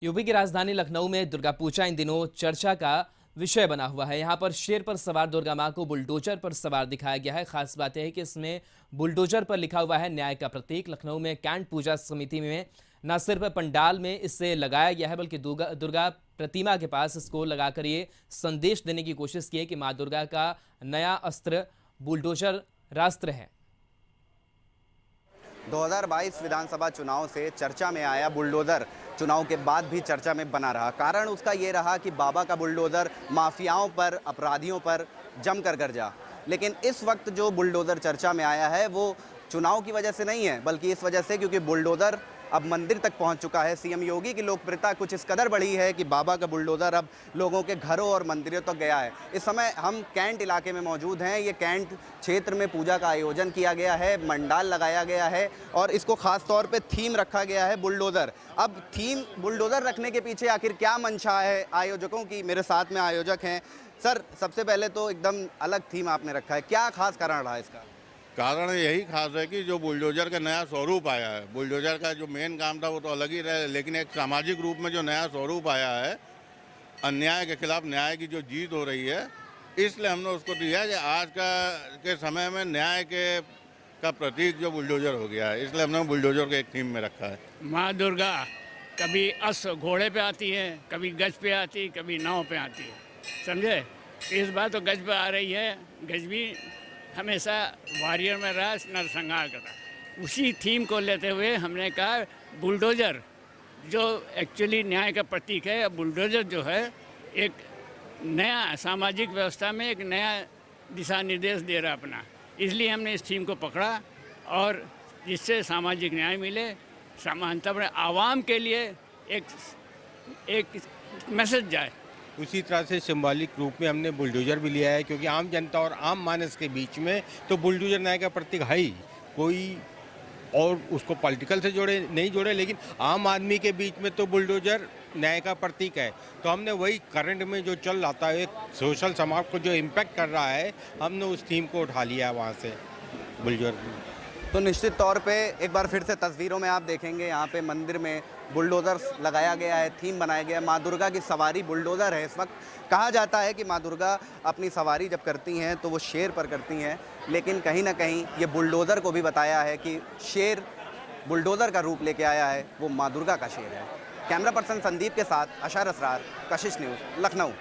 UP की राजधानी लखनऊ में दुर्गा पूजा इन दिनों चर्चा का विषय बना हुआ है। यहाँ पर शेर पर सवार दुर्गा मां को बुलडोजर पर सवार दिखाया गया है। खास बात यह है कि इसमें बुलडोजर पर लिखा हुआ है न्याय का प्रतीक। लखनऊ में कैंट पूजा समिति में न सिर्फ पंडाल में इसे लगाया गया है बल्कि दुर्गा प्रतिमा के पास इसको लगाकर ये संदेश देने की कोशिश की है कि माँ दुर्गा का नया अस्त्र बुलडोजर रास्त्र है। 2022 विधानसभा चुनाव से चर्चा में आया बुलडोजर चुनाव के बाद भी चर्चा में बना रहा। कारण उसका ये रहा कि बाबा का बुलडोजर माफियाओं पर, अपराधियों पर जमकर गरजा। लेकिन इस वक्त जो बुलडोजर चर्चा में आया है वो चुनाव की वजह से नहीं है, बल्कि इस वजह से क्योंकि बुलडोजर अब मंदिर तक पहुंच चुका है। सीएम योगी की लोकप्रियता कुछ इस कदर बढ़ी है कि बाबा का बुलडोजर अब लोगों के घरों और मंदिरों तक गया है। इस समय हम कैंट इलाके में मौजूद हैं। ये कैंट क्षेत्र में पूजा का आयोजन किया गया है, मंडाल लगाया गया है और इसको खास तौर पे थीम रखा गया है बुलडोजर। अब थीम बुलडोजर रखने के पीछे आखिर क्या मंशा है आयोजकों की? मेरे साथ में आयोजक हैं। सर, सबसे पहले तो एकदम अलग थीम आपने रखा है, क्या खास कारण रहा इसका? कारण यही खास है कि जो बुलडोजर का नया स्वरूप आया है, बुलडोजर का जो मेन काम था वो तो अलग ही रहा, लेकिन एक सामाजिक रूप में जो नया स्वरूप आया है, अन्याय के खिलाफ न्याय की जो जीत हो रही है, इसलिए हमने उसको दिया कि आज के समय में न्याय का प्रतीक जो बुलडोजर हो गया है, इसलिए हमने बुलडोजर को एक थीम में रखा है। माँ दुर्गा कभी घोड़े पे आती है, कभी गज पे आती है, कभी नाव पे आती है, समझे? इस बार तो गज पे आ रही है। गज भी हमेशा वॉरियर में रहा, नरसंहार करा। उसी थीम को लेते हुए हमने कहा बुलडोजर जो एक्चुअली न्याय का प्रतीक है, बुलडोजर जो है एक नया सामाजिक व्यवस्था में एक नया दिशा निर्देश दे रहा अपना। इसलिए हमने इस थीम को पकड़ा और जिससे सामाजिक न्याय मिले, समानता बढ़े, आवाम के लिए एक मैसेज जाए। उसी तरह से सिंबॉलिक रूप में हमने बुलडोजर भी लिया है, क्योंकि आम जनता और आम मानस के बीच में तो बुलडोजर न्याय का प्रतीक है ही। कोई और उसको पॉलिटिकल से जोड़े नहीं जोड़े, लेकिन आम आदमी के बीच में तो बुलडोजर न्याय का प्रतीक है। तो हमने वही करंट में जो चल रहा था, एक सोशल समाज को जो इम्पैक्ट कर रहा है, हमने उस थीम को उठा लिया है वहाँ से बुलडोजर। तो निश्चित तौर पे एक बार फिर से तस्वीरों में आप देखेंगे, यहाँ पे मंदिर में बुलडोजर लगाया गया है, थीम बनाया गया है। माँ दुर्गा की सवारी बुलडोजर है। इस वक्त कहा जाता है कि माँ दुर्गा अपनी सवारी जब करती हैं तो वो शेर पर करती हैं, लेकिन कहीं ना कहीं ये बुलडोजर को भी बताया है कि शेर बुलडोजर का रूप लेके आया है, वो माँ दुर्गा का शेर है। कैमरा पर्सन संदीप के साथ अशार असरार, कशिश न्यूज़, लखनऊ।